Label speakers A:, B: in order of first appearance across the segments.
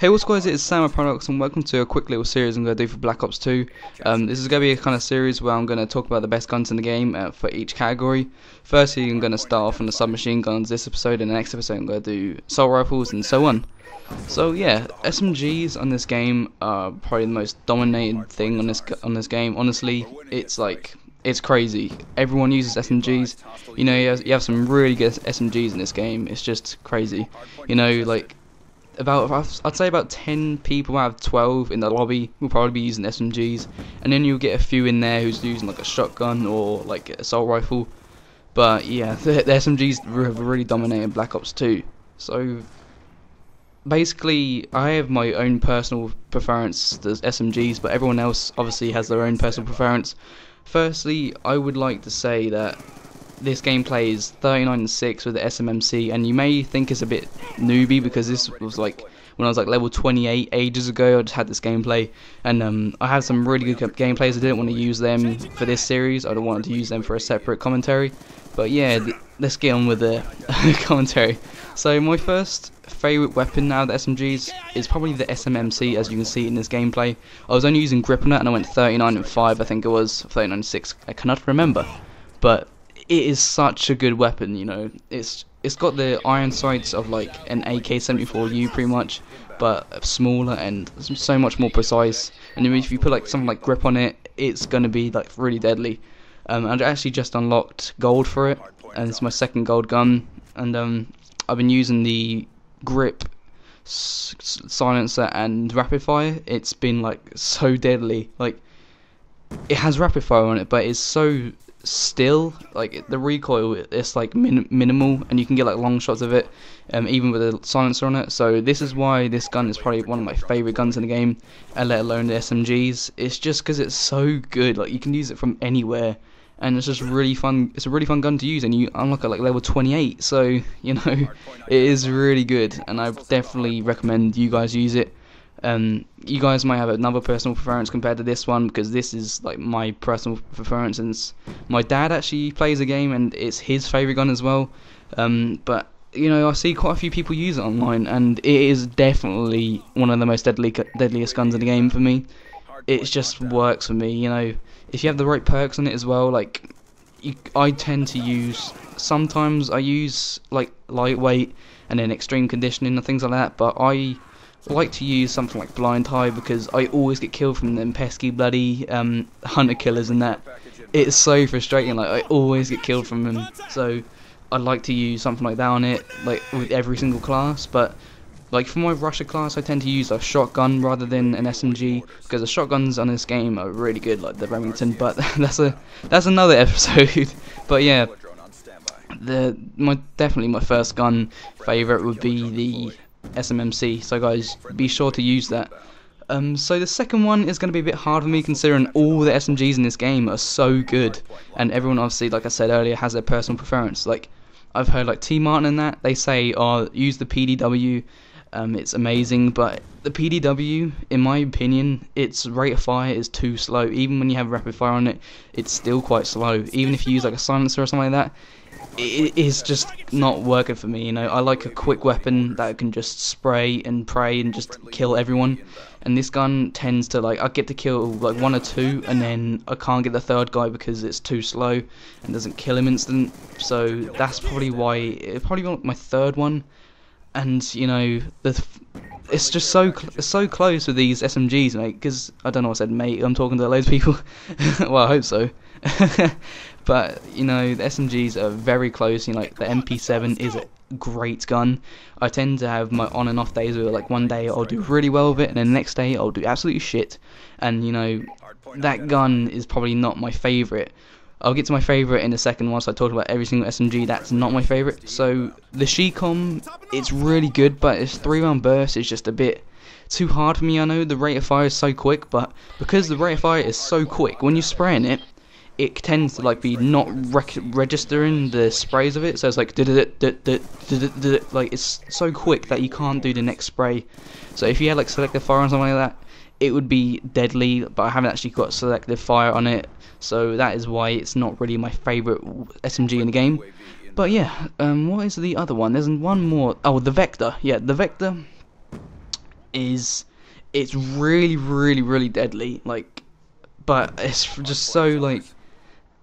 A: Hey, what's guys, it's Sam at Products and welcome to a quick little series I'm going to do for Black Ops 2. This is going to be a kind of series where I'm going to talk about the best guns in the game for each category. Firstly, I'm going to start off on the submachine guns this episode, and the next episode I'm going to do assault rifles and so on. So yeah, SMGs on this game are probably the most dominated thing on this game. Honestly, it's crazy. Everyone uses SMGs. You know, you have some really good SMGs in this game. It's just crazy. You know, like I'd say about 10 people out of 12 in the lobby will probably be using SMGs, and then you'll get a few in there who's using like a shotgun or like an assault rifle. But yeah, the SMGs have really dominated Black Ops 2. So basically, I have my own personal preference to SMGs, but everyone else obviously has their own personal preference. Firstly, I would like to say that this gameplay is 39-6 with the SMMC, and you may think it's a bit newbie because this was like when I was like level 28 ages ago. I just had this gameplay, and I have some really good gameplays. I didn't want to use them for this series. I don't want to use them for a separate commentary. But yeah, let's get on with the commentary. So my first favourite weapon out of the SMGs is probably the SMMC, as you can see in this gameplay. I was only using grip on it, and I went 39-5, I think it was 39-6. I cannot remember, but it is such a good weapon. You know, it's got the iron sights of like an AK-74U pretty much, but smaller and so much more precise. And if you put like something like grip on it, it's gonna be like really deadly. I actually just unlocked gold for it, and it's my second gold gun. And I've been using the grip, silencer, and rapid fire. It's been like so deadly. Like, it has rapid fire on it, but it's so still, like the recoil it's like minimal, and you can get like long shots of it even with a silencer on it. So this is why this gun is probably one of my favorite guns in the game, and let alone the SMGs. It's just because it's so good. Like, you can use it from anywhere, and it's just really fun. It's a really fun gun to use, and you unlock at like level 28, so you know, it is really good, and I definitely recommend you guys use it. You guys might have another personal preference compared to this one, because this is like my personal preference, and my dad actually plays the game and it's his favourite gun as well. But you know, I see quite a few people use it online, and it is definitely one of the most deadliest guns in the game for me. It just works for me. You know, if you have the right perks on it as well, like I tend to use, sometimes I use like lightweight and then extreme conditioning and things like that, but I like to use something like blind high because I always get killed from them pesky bloody hunter killers, and that it's so frustrating. Like, I always get killed from them, so I like to use something like that on it, like with every single class. But like for my Russia class, I tend to use a shotgun rather than an SMG, because the shotguns on this game are really good, like the Remington. But that's another episode. But yeah, definitely my first gun favorite would be the SMMC, so guys, be sure to use that. So the second one is going to be a bit hard for me, considering all the SMGs in this game are so good, and everyone obviously, like I said earlier, has their personal preference. Like, I've heard like T Martin and that, they say, oh, use the PDW, it's amazing, but the PDW, in my opinion, its rate of fire is too slow. Even when you have rapid fire on it, it's still quite slow. Even if you use like a silencer or something like that, it is just not working for me. You know, I like a quick weapon that can just spray and pray and just kill everyone, and this gun tends to, like, I get to kill like one or two, and then I can't get the third guy because it's too slow and doesn't kill him instant. So that's probably why it's probably my third one. And you know, it's just so close with these SMGs, mate, because I don't know what I said, mate, I'm talking to loads of people. Well, I hope so. But you know, the SMGs are very close. You know, like the MP7 is a great gun. I tend to have my on and off days where, like, one day I'll do really well with it, and then the next day I'll do absolutely shit. And you know, that gun is probably not my favourite. I'll get to my favourite in a second once I talk about every single SMG that's not my favourite. So the Shecom, it's really good, but its 3-round burst is just a bit too hard for me. I know the rate of fire is so quick, but because the rate of fire is so quick, when you're spraying it, it tends to like be not registering the sprays of it, so it's like like it's so quick that you can't do the next spray. So if you had like selective fire or something like that, it would be deadly, but I haven't actually got selective fire on it, so that is why it's not really my favourite SMG in the game. But yeah, what is the other one? There's one more. Oh, the Vector. Yeah, the Vector is it's really deadly. Like, but it's just so like,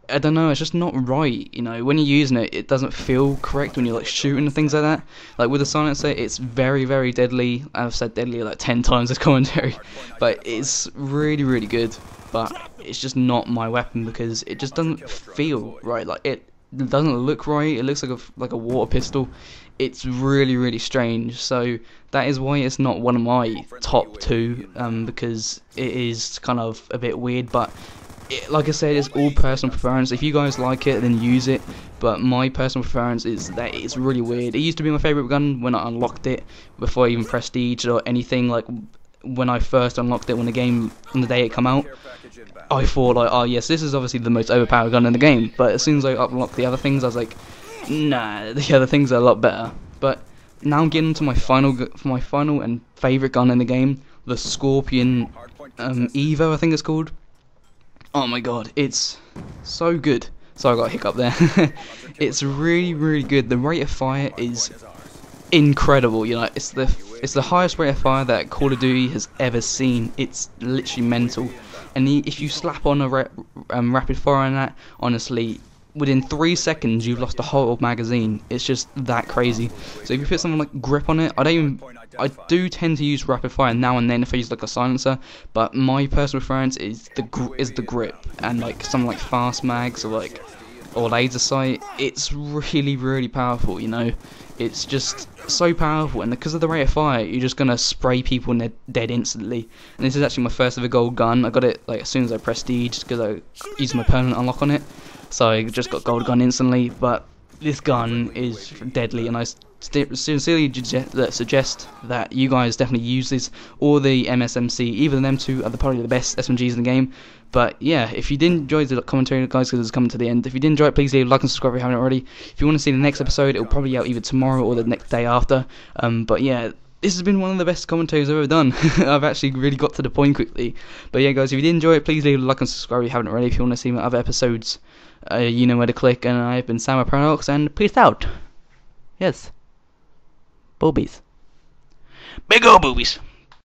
A: I don't know, it's just not right, you know. When you're using it, it doesn't feel correct when you're like shooting and things like that. Like with the silencer, it's very deadly. I've said deadly like 10 times this commentary, but it's really good. But it's just not my weapon because it just doesn't feel right. Like it doesn't look right. It looks like a water pistol. It's really strange. So that is why it's not one of my top 2, because it is kind of a bit weird, but. Like I said, it's all personal preference. If you guys like it, then use it. But my personal preference is that it's really weird. It used to be my favourite gun when I unlocked it, before I even prestiged or anything. Like when I first unlocked it, on the day it came out, I thought like, oh yes, this is obviously the most overpowered gun in the game. But as soon as I unlocked the other things, I was like, nah, the other things are a lot better. But now I'm getting to my final and favourite gun in the game, the Scorpion Evo, I think it's called. Oh my god, it's so good. Sorry, I got a hiccup there. It's really good. The rate of fire is incredible. You know, it's the highest rate of fire that Call of Duty has ever seen. It's literally mental. And if you slap on a rapid fire on that, honestly, within 3 seconds you've lost a whole magazine. It's just that crazy. So if you put something like grip on it, I do tend to use rapid fire now and then if I use like a silencer, but my personal preference is the grip, and like something like fast mags or laser sight. It's really powerful, you know. It's just so powerful, and because of the rate of fire, you're just gonna spray people and they're dead instantly. And this is actually my first ever gold gun. I got it like as soon as I prestiged because I used my permanent unlock on it, so I just got gold gun instantly. But this gun is deadly, and I sincerely suggest that you guys definitely use this, or the MSMC. Either of them two are probably the best SMGs in the game. But yeah, if you did enjoy the commentary, guys, because it's coming to the end, if you did enjoy it, please leave a like and subscribe if you haven't already. If you want to see the next episode, it'll probably be out either tomorrow or the next day after. But yeah, this has been one of the best commentaries I've ever done. I've actually really got to the point quickly. But yeah, guys, if you did enjoy it, please leave a like and subscribe if you haven't already. If you want to see my other episodes, you know where to click. And I've been Sam Paradox, and peace out. Yes. Boobies. Big ol' boobies.